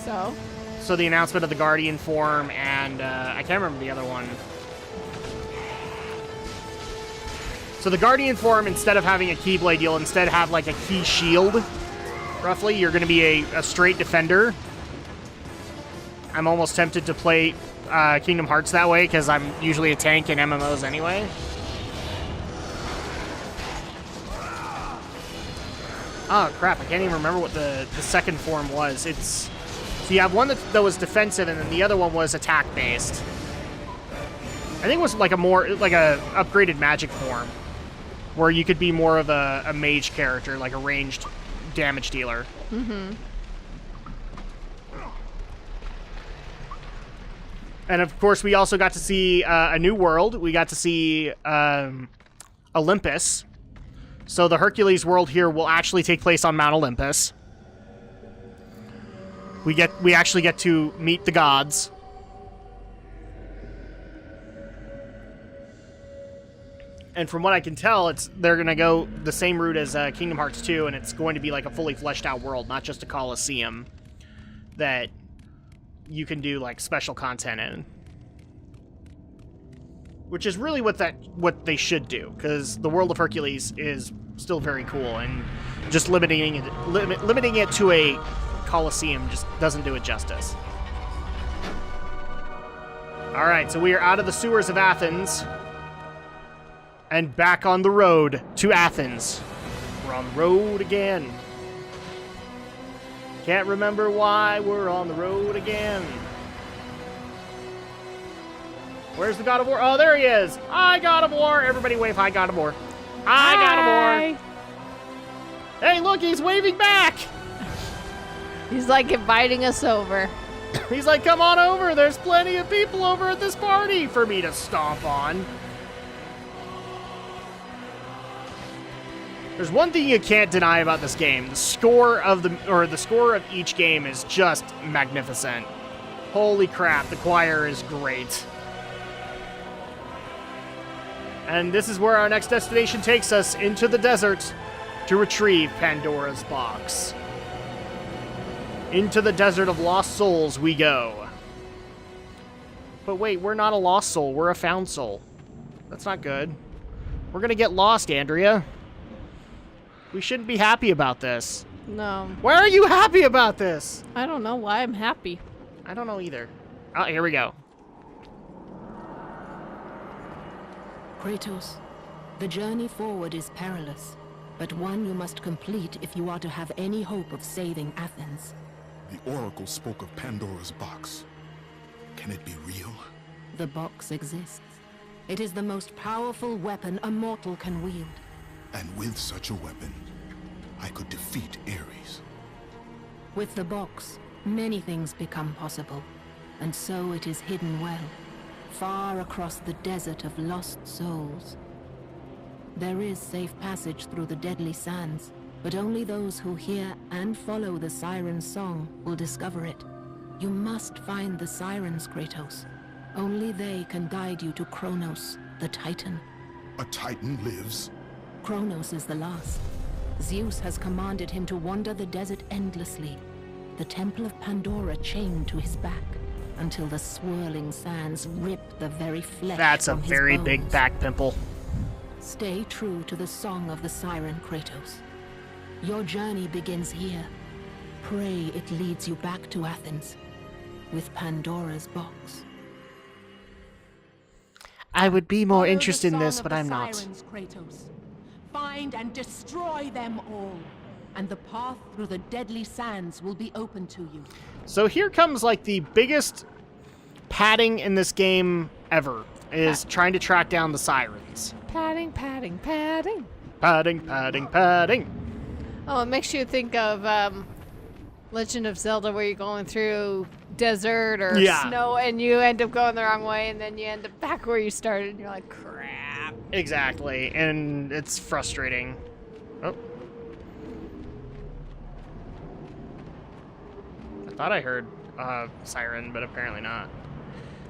So? So the announcement of the Guardian form and I can't remember the other one. So the Guardian form, instead of having a Keyblade, you'll instead have like a Key Shield. Roughly, you're going to be a straight defender. I'm almost tempted to play Kingdom Hearts that way because I'm usually a tank in MMOs anyway. Oh crap, I can't even remember what the second form was. So you have one that was defensive and then the other one was attack based. I think it was like a upgraded magic form where you could be more of a mage character, like a ranged damage dealer. Mm-hmm. And of course, we also got to see a new world. We got to see Olympus. So the Hercules world here will actually take place on Mount Olympus. We actually get to meet the gods. And from what I can tell, they're going to go the same route as Kingdom Hearts 2, and it's going to be like a fully fleshed out world, not just a Colosseum that you can do like special content in. Which is really what they should do, because the world of Hercules is still very cool, and just limiting it to a Colosseum just doesn't do it justice. All right, so we are out of the sewers of Athens and back on the road to Athens. We're on the road again. Can't remember why we're on the road again. Where's the God of War? Oh, there he is. Hi, God of War. Everybody wave hi, God of War. Hi, God of War. Hey, look, he's waving back. He's like inviting us over. He's like, come on over. There's plenty of people over at this party for me to stomp on. There's one thing you can't deny about this game. The score of each game is just magnificent. Holy crap, the choir is great. And this is where our next destination takes us, into the desert to retrieve Pandora's box. Into the desert of lost souls we go. But wait, we're not a lost soul, we're a found soul. That's not good. We're gonna get lost, Andrea. We shouldn't be happy about this. No. Why are you happy about this? I don't know why I'm happy. I don't know either. Oh, here we go. Kratos, the journey forward is perilous, but one you must complete if you are to have any hope of saving Athens. The Oracle spoke of Pandora's box. Can it be real? The box exists. It is the most powerful weapon a mortal can wield. And with such a weapon, I could defeat Ares. With the box, many things become possible, and so it is hidden well, far across the desert of lost souls. There is safe passage through the deadly sands, but only those who hear and follow the siren's song will discover it. You must find the sirens, Kratos. Only they can guide you to Kronos, the Titan. A Titan lives? Kronos is the last. Zeus has commanded him to wander the desert endlessly, the temple of Pandora chained to his back, until the swirling sands rip the very flesh That's a from his very bones. big back pimple. Stay true to the song of the siren, Kratos. Your journey begins here. Pray it leads you back to Athens, with Pandora's box. I would be more Follow interested the in this, song but of I'm the not. sirens, Kratos. Find and destroy them all, and the path through the deadly sands will be open to you. So here comes like the biggest padding in this game ever, is trying to track down the sirens. Padding, padding, padding. Padding, padding, padding. Oh, it makes you think of Legend of Zelda, where you're going through desert or snow and you end up going the wrong way, and then you end up back where you started and you're like, crap. Exactly, and it's frustrating. Oh. I thought I heard siren, but apparently not.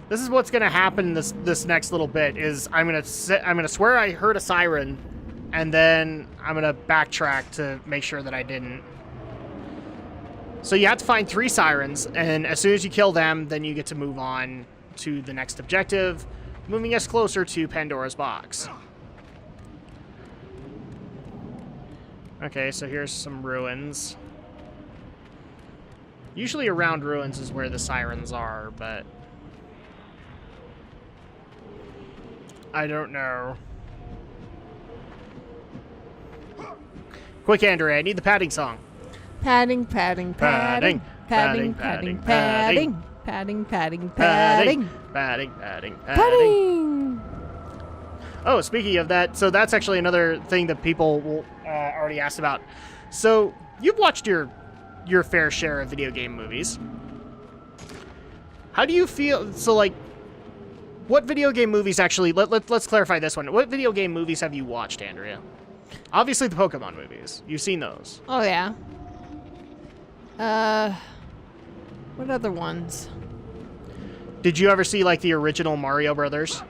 This is what's gonna happen this next little bit is I'm gonna swear I heard a siren, and then I'm gonna backtrack to make sure that I didn't. So you have to find 3 sirens, and as soon as you kill them, then you get to move on to the next objective, moving us closer to Pandora's box. Okay, so here's some ruins. Usually around ruins is where the sirens are, but I don't know. Quick, Andrea, I need the padding song. Padding, padding, padding, padding, padding, padding, padding, padding, padding, padding, padding, padding. Oh, speaking of that, so that's actually another thing that people will already asked about. So you've watched your fair share of video game movies. How do you feel? So, like, what video game movies actually? Let's clarify this one. What video game movies have you watched, Andrea? Obviously, the Pokemon movies. You've seen those. Oh yeah. What other ones? Did you ever see like the original Mario Brothers?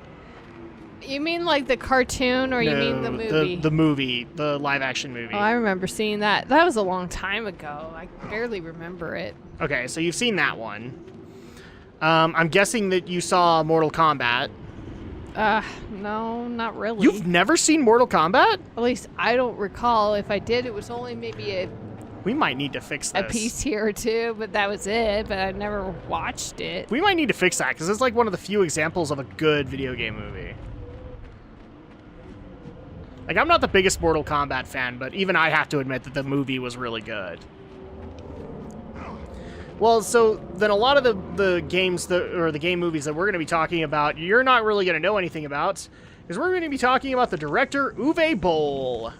You mean like the cartoon, or you mean the movie? The movie, the live-action movie. Oh, I remember seeing that. That was a long time ago. I barely remember it. Okay, so you've seen that one. I'm guessing that you saw Mortal Kombat. No, not really. You've never seen Mortal Kombat? At least I don't recall. If I did, it was only maybe We might need to fix this. a piece here or two, but that was it. But I never watched it. We might need to fix that, because it's like one of the few examples of a good video game movie. Like, I'm not the biggest Mortal Kombat fan, but even I have to admit that the movie was really good. Well, so then a lot of the games or the game movies that we're going to be talking about, you're not really going to know anything about, because we're going to be talking about the director, Uwe Boll.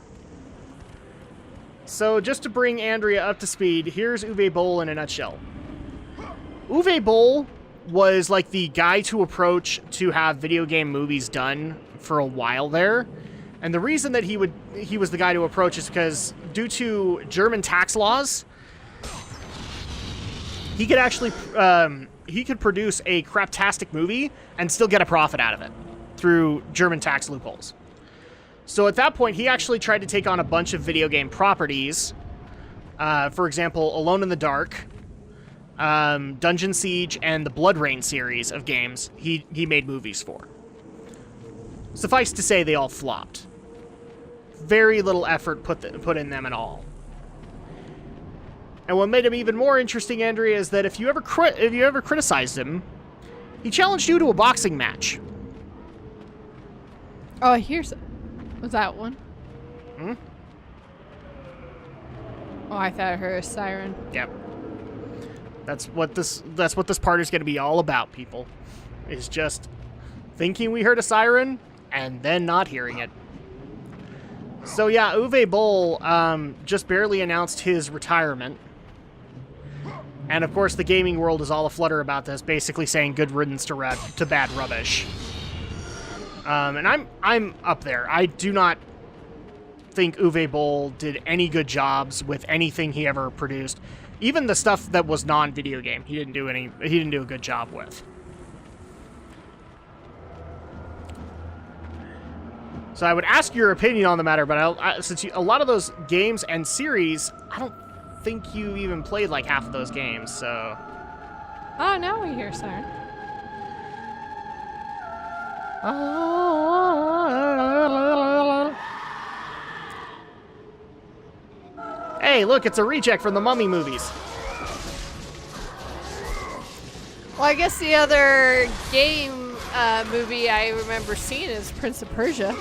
So just to bring Andrea up to speed, here's Uwe Boll in a nutshell. Uwe Boll was like the guy to approach to have video game movies done for a while there. And the reason that he was the guy to approach is because due to German tax laws, he could actually he could produce a craptastic movie and still get a profit out of it through German tax loopholes. So at that point, he actually tried to take on a bunch of video game properties. For example, Alone in the Dark, Dungeon Siege, and the Blood Rain series of games he made movies for. Suffice to say, they all flopped. Very little effort put in them at all. And what made him even more interesting, Andrea, is that if you ever criticized him, he challenged you to a boxing match. Oh, was that one? Hmm? Oh, I thought I heard a siren. Yep. That's what this part is going to be all about, people. Is just thinking we heard a siren and then not hearing it. So yeah, Uwe Boll just barely announced his retirement. And of course the gaming world is all aflutter about this, basically saying good riddance to bad rubbish. And I'm up there. I do not think Uwe Boll did any good jobs with anything he ever produced. Even the stuff that was non-video game, he didn't do a good job with. So I would ask your opinion on the matter, but since a lot of those games and series, I don't think you even played like half of those games, so... Oh, now we hear siren. Hey, look, it's a reject from the Mummy movies. Well, I guess the other game movie I remember seeing is Prince of Persia.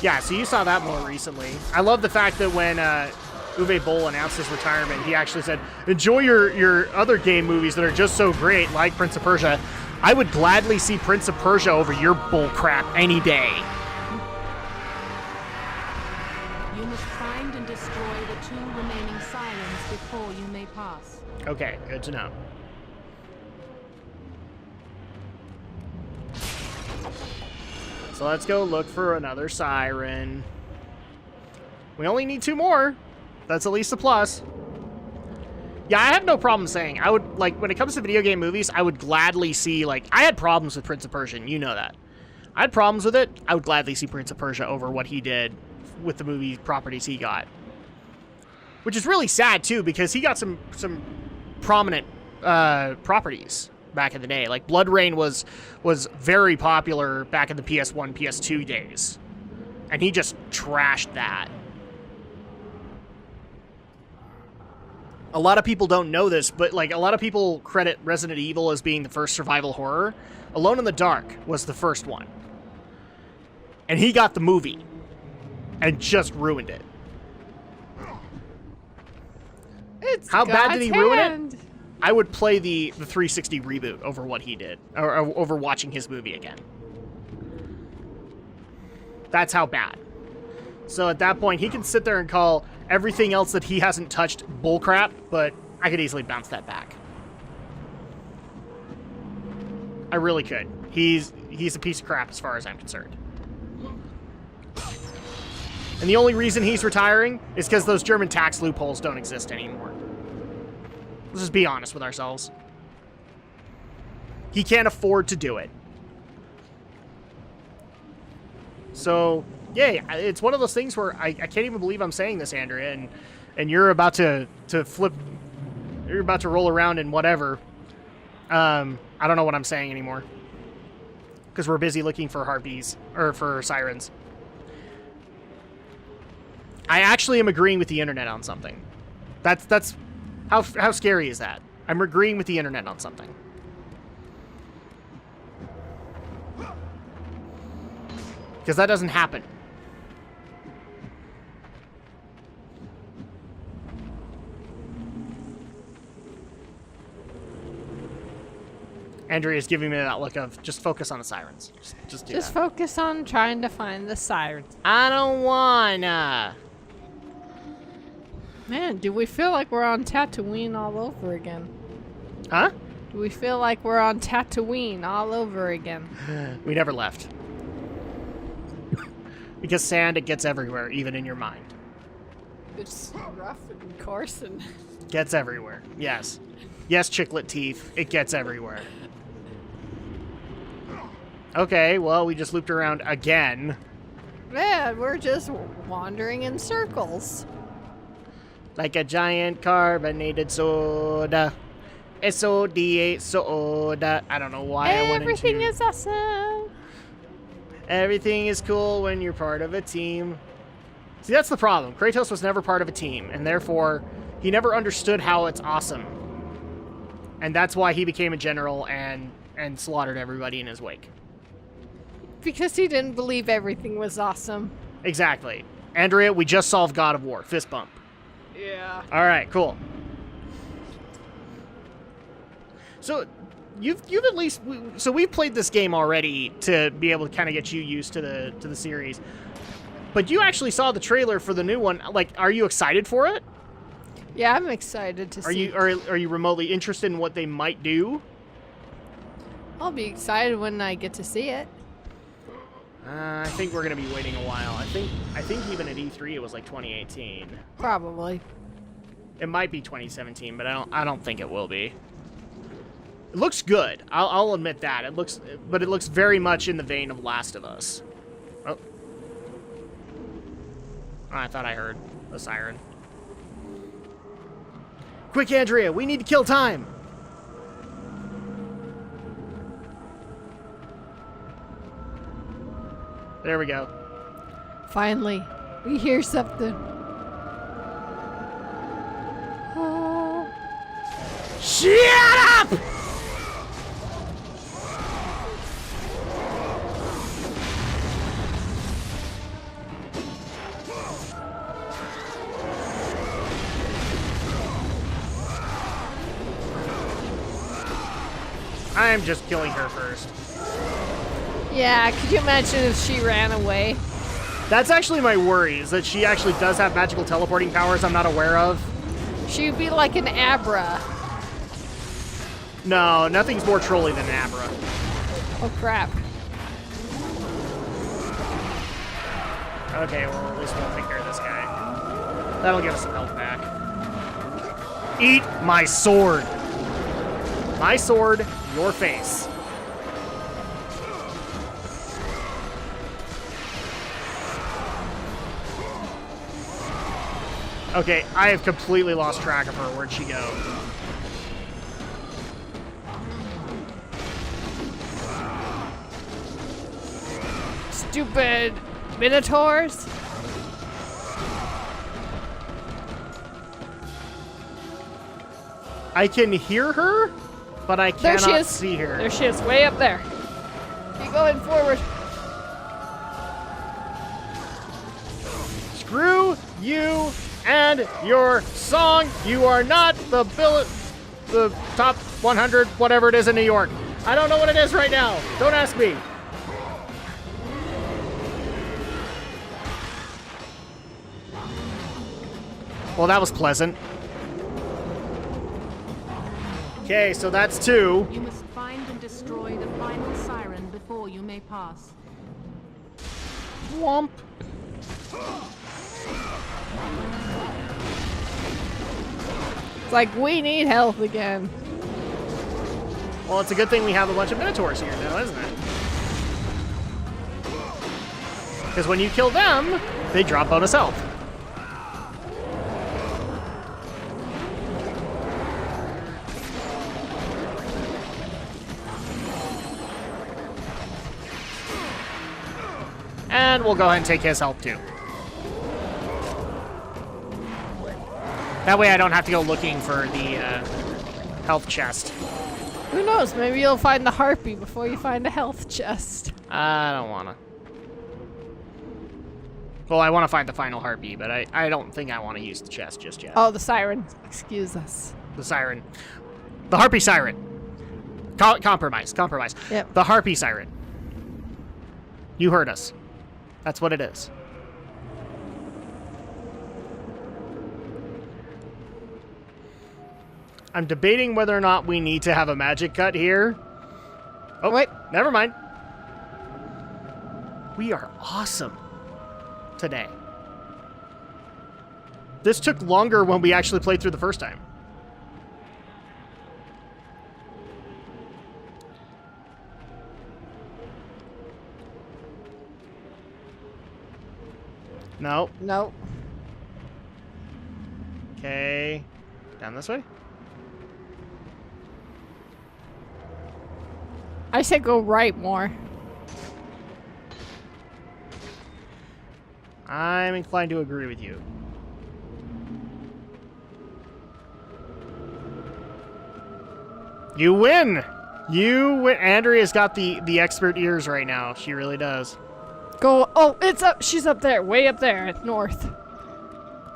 Yeah, so you saw that more recently. I love the fact that when Uwe Boll announced his retirement, he actually said, enjoy your other game movies that are just so great, like Prince of Persia. I would gladly see Prince of Persia over your bull crap any day. You must find and destroy the 2 remaining sirens before you may pass. Okay, good to know. So let's go look for another siren. We only need 2 more. That's at least a plus. Yeah, I have no problem saying, I would, like, when it comes to video game movies, I would gladly see, like, I had problems with Prince of Persia, you know that. I had problems with it. I would gladly see Prince of Persia over what he did with the movie properties he got. Which is really sad, too, because he got some prominent properties back in the day. Like, Blood Rain was very popular back in the PS1, PS2 days. And he just trashed that. A lot of people don't know this, but, like, a lot of people credit Resident Evil as being the first survival horror. Alone in the Dark was the first one. And he got the movie and just ruined it. How bad did he ruin it? I would play the 360 reboot over what he did, or over watching his movie again. That's how bad. So at that point, he can sit there and call everything else that he hasn't touched bullcrap, but I could easily bounce that back. I really could. He's a piece of crap as far as I'm concerned. And the only reason he's retiring is because those German tax loopholes don't exist anymore. Let's just be honest with ourselves. He can't afford to do it. So, yeah, it's one of those things where I can't even believe I'm saying this, Andrea, and you're about to flip, you're about to roll around in whatever. I don't know what I'm saying anymore. Because we're busy looking for harpies, or for sirens. I actually am agreeing with the internet on something. That's how scary is that? I'm agreeing with the internet on something. Because that doesn't happen. Andrea's giving me that look of just focus on the sirens. Just do that. Focus on trying to find the sirens. I don't wanna. Man, do we feel like we're on Tatooine all over again? Huh? Do we feel like we're on Tatooine all over again? We never left. Because sand, it gets everywhere, even in your mind. It's rough and coarse and... Gets everywhere, yes. Yes, chiclet teeth, it gets everywhere. Okay, well, we just looped around again. Man, we're just wandering in circles. Like a giant carbonated soda. SODA soda. I don't know why I went into... Everything is awesome. Everything is cool when you're part of a team. See, that's the problem. Kratos was never part of a team, and therefore, he never understood how it's awesome. And that's why he became a general and slaughtered everybody in his wake. Because he didn't believe everything was awesome. Exactly. Andrea, we just solved God of War. Fist bump. Yeah. All right, cool. So, you've at least... So we've played this game already to be able to kind of get you used to the series. But you actually saw the trailer for the new one. Like, are you excited for it? Yeah, I'm excited to see. Are you remotely interested in what they might do? I'll be excited when I get to see it. I think we're gonna be waiting a while. I think even at E3 it was like 2018. Probably. It might be 2017, but I don't think it will be. It looks good. I'll admit that. It looks very much in the vein of Last of Us. Oh, I thought I heard a siren. Quick, Andrea, we need to kill time. There we go. Finally, we hear something. Shut up! I'm just killing her first. Yeah, could you imagine if she ran away? That's actually my worry, is that she actually does have magical teleporting powers I'm not aware of. She would be like an Abra. No, nothing's more trolly than an Abra. Oh, crap. Okay, well, at least we'll take care of this guy. That'll give us some health back. Eat my sword! My sword, your face. Okay, I have completely lost track of her. Where'd she go? Stupid minotaurs. I can hear her, but I There she cannot is. see her. There she is, way up there. Keep going forward. Screw you and your song. You are not the top 100, whatever it is in New York. I don't know what it is right now. Don't ask me. Well, that was pleasant. Okay, so that's 2. You must find and destroy the final siren before you may pass. Womp. It's like, we need health again. Well, it's a good thing we have a bunch of minotaurs here now, isn't it? Because when you kill them, they drop bonus health. And we'll go ahead and take his health too. That way I don't have to go looking for the health chest. Who knows? Maybe you'll find the harpy before you find a health chest. I don't want to. Well, I want to find the final harpy, but I don't think I want to use the chest just yet. Oh, the siren. Excuse us. The siren. The harpy siren. Compromise. Yep. The harpy siren. You heard us. That's what it is. I'm debating whether or not we need to have a magic cut here. Oh, Wait. Never mind. We are awesome today. This took longer when we actually played through the first time. No. No. Okay. Down this way? I said go right more. I'm inclined to agree with you. You win! You win. Andrea's got the expert ears right now. She really does. Go. Oh, it's up. She's up there. Way up there. North.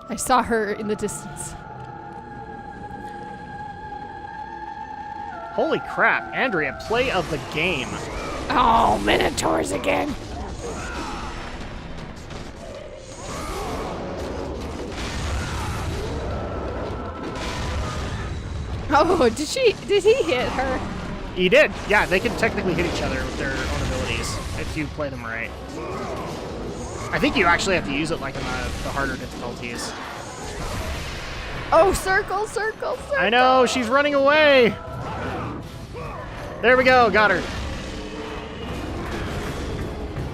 I saw her in the distance. Holy crap. Andrea, play of the game. Oh, minotaurs again. Oh, did he hit her? He did. Yeah, they can technically hit each other with their own abilities if you play them right. I think you actually have to use it like in the harder difficulties. Oh, circle, circle, circle. I know, she's running away. There we go, got her.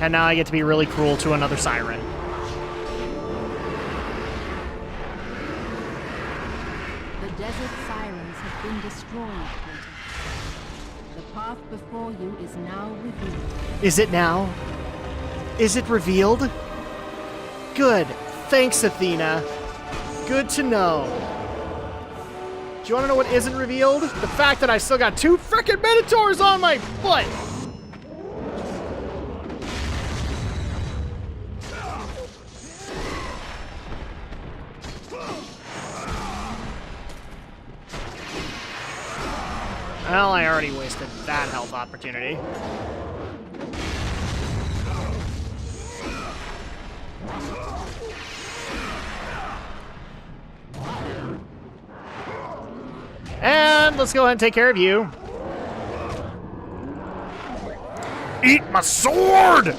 And now I get to be really cruel to another siren. The desert sirens have been destroyed, Hunter. The path before you is now revealed. Is it now? Is it revealed? Good. Thanks, Athena. Good to know. Do you want to know what isn't revealed? The fact that I still got 2 frickin' minotaurs on my foot! Well, I already wasted that health opportunity. And let's go ahead and take care of you. Eat my sword!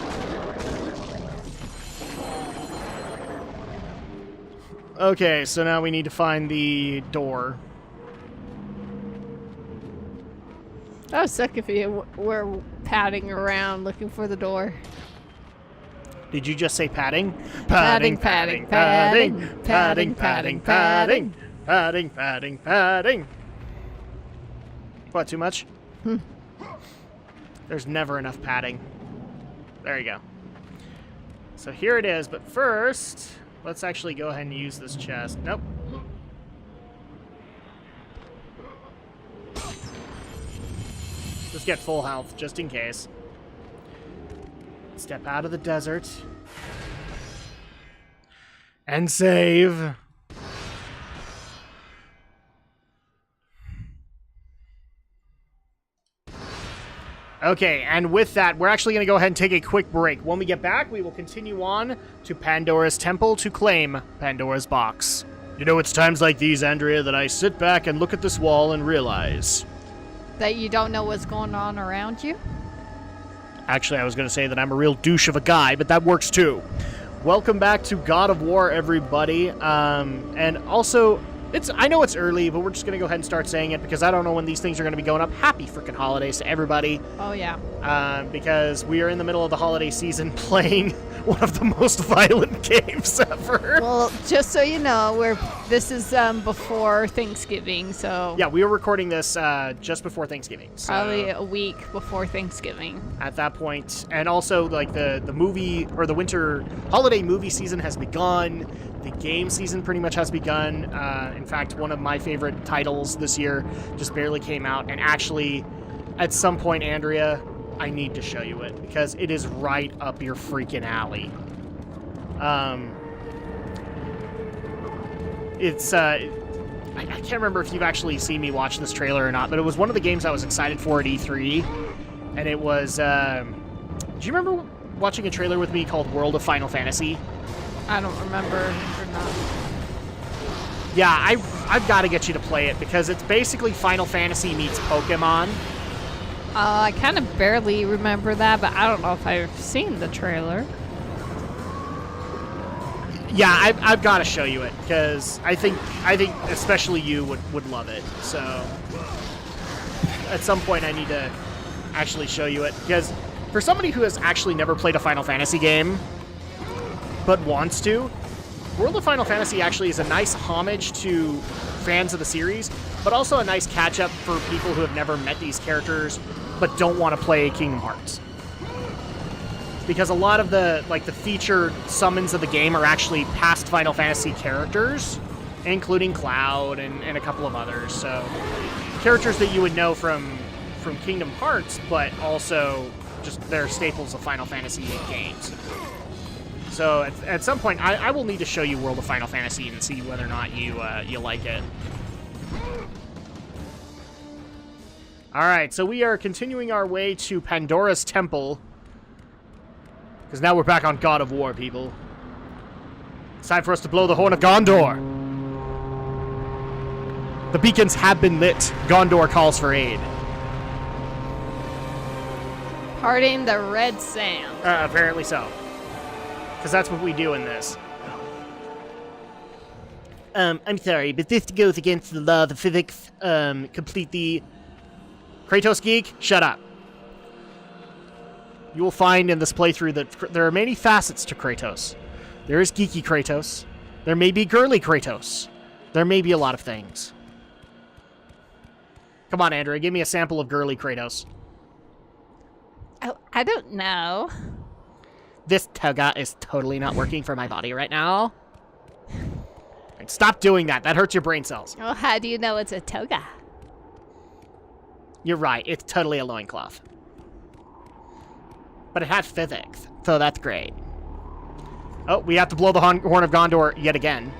Okay, so now we need to find the door. I was sick if you were padding around looking for the door. Did you just say padding? Padding, Padding, padding, padding, padding, padding, padding, padding, padding, padding, padding. What, too much? There's never enough padding. There you go. So here it is, but first, let's actually go ahead and use this chest. Nope. Just get full health, just in case. Step out of the desert. And save. Okay, and with that, we're actually going to go ahead and take a quick break. When we get back, we will continue on to Pandora's Temple to claim Pandora's box. You know, it's times like these, Andrea, that I sit back and look at this wall and realize... That you don't know what's going on around you? Actually, I was going to say that I'm a real douche of a guy, but that works too. Welcome back to God of War, everybody. And also... I know it's early, but we're just going to go ahead and start saying it because I don't know when these things are going to be going up. Happy freaking holidays to everybody. Oh, yeah. Because we are in the middle of the holiday season playing one of the most violent games ever. Well, just so you know, this is before Thanksgiving, so... Yeah, we were recording this just before Thanksgiving. So probably a week before Thanksgiving. At that point. And also, like, the movie, or the winter holiday movie season has begun. The game season pretty much has begun. In fact, one of my favorite titles this year just barely came out. And actually, at some point, Andrea, I need to show you it because it is right up your freaking alley. I can't remember if you've actually seen me watch this trailer or not, but it was one of the games I was excited for at E3. And it was, do you remember watching a trailer with me called World of Final Fantasy? I don't remember or not. Yeah, I've got to get you to play it because it's basically Final Fantasy meets Pokemon. I kind of barely remember that, but I don't know if I've seen the trailer. Yeah, I've got to show you it because I think especially you would love it. So at some point I need to actually show you it because for somebody who has actually never played a Final Fantasy game but wants to, World of Final Fantasy actually is a nice homage to fans of the series, but also a nice catch-up for people who have never met these characters but don't want to play Kingdom Hearts. Because a lot of the featured summons of the game are actually past Final Fantasy characters, including Cloud and a couple of others. So characters that you would know from Kingdom Hearts, but also just they're staples of Final Fantasy games. So at some point, I will need to show you World of Final Fantasy and see whether or not you like it. All right, so we are continuing our way to Pandora's Temple. Because now we're back on God of War, people. It's time for us to blow the Horn of Gondor. The beacons have been lit. Gondor calls for aid. Parting the red sand. Apparently so. Because that's what we do in this. I'm sorry, but this goes against the laws of physics completely. Kratos geek, shut up. You will find in this playthrough that there are many facets to Kratos. There is geeky Kratos. There may be girly Kratos. There may be a lot of things. Come on, Andrea, give me a sample of girly Kratos. Oh, I don't know. This toga is totally not working for my body right now. Stop doing that. That hurts your brain cells. Oh, how do you know it's a toga? You're right. It's totally a loincloth. But it has physics, so that's great. Oh, we have to blow the Horn of Gondor yet again.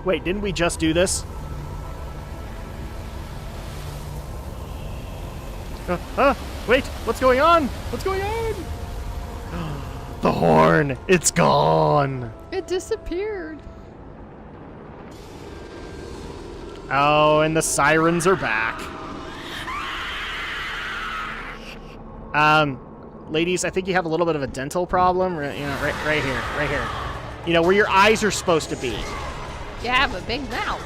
Wait, didn't we just do this? Wait, what's going on? What's going on? The horn, it's gone. It disappeared. Oh, and the sirens are back. Ladies, I think you have a little bit of a dental problem. Right here. You know, where your eyes are supposed to be. You have a big mouth.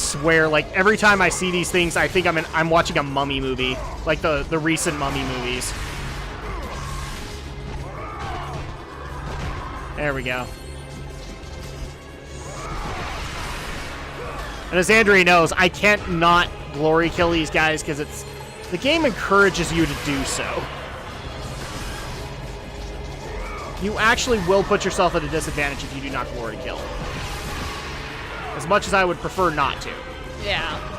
swear, like, every time I see these things, I think I'm watching a Mummy movie. Like the recent Mummy movies. There we go. And as Andre knows, I can't not glory kill these guys because the game encourages you to do so. You actually will put yourself at a disadvantage if you do not glory kill. As much as I would prefer not to. Yeah.